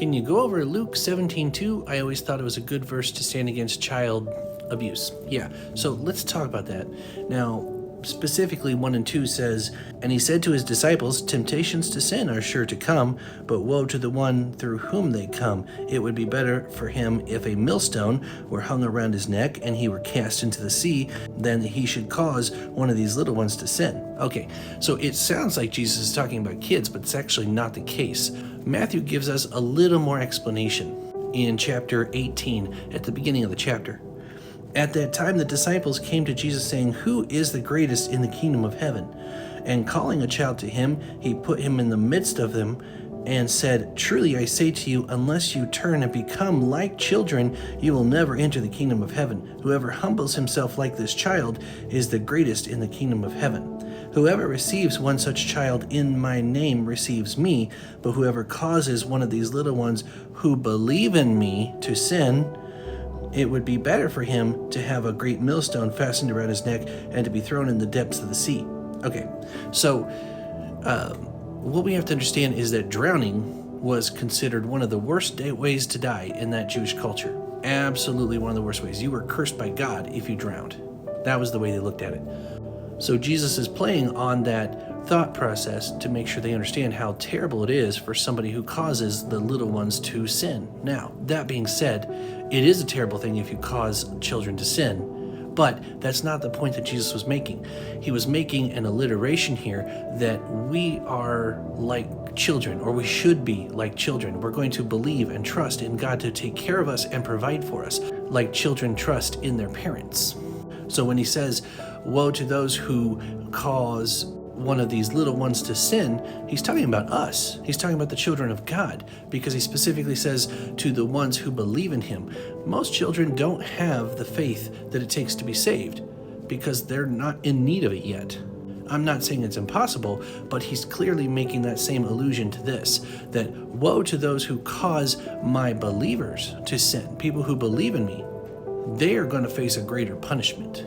Can you go over Luke 17:2? I always thought it was a good verse to stand against child abuse. Yeah, so let's talk about that. Now, specifically 1 and 2 says, "And he said to his disciples, temptations to sin are sure to come, but woe to the one through whom they come. It would be better for him if a millstone were hung around his neck and he were cast into the sea than that he should cause one of these little ones to sin." Okay, so it sounds like Jesus is talking about kids, but it's actually not the case. Matthew gives us a little more explanation in chapter 18 at the beginning of the chapter. "At that time the disciples came to Jesus saying, 'Who is the greatest in the kingdom of heaven?' And calling a child to him, he put him in the midst of them and said, 'Truly I say to you, unless you turn and become like children, you will never enter the kingdom of heaven. Whoever humbles himself like this child is the greatest in the kingdom of heaven. Whoever receives one such child in my name receives me, but whoever causes one of these little ones who believe in me to sin, it would be better for him to have a great millstone fastened around his neck and to be thrown in the depths of the sea.'" Okay, so what we have to understand is that drowning was considered one of the worst ways to die in that Jewish culture. Absolutely one of the worst ways. You were cursed by God if you drowned. That was the way they looked at it. So Jesus is playing on that thought process to make sure they understand how terrible it is for somebody who causes the little ones to sin. Now, that being said, it is a terrible thing if you cause children to sin, but that's not the point that Jesus was making. He was making an alliteration here that we are like children, or we should be like children. We're going to believe and trust in God to take care of us and provide for us, like children trust in their parents. So when he says, "Woe to those who cause one of these little ones to sin," he's talking about us. He's talking about the children of God, because he specifically says to the ones who believe in him. Most children don't have the faith that it takes to be saved because they're not in need of it yet. I'm not saying it's impossible, but he's clearly making that same allusion to this, that woe to those who cause my believers to sin, people who believe in me. They are going to face a greater punishment.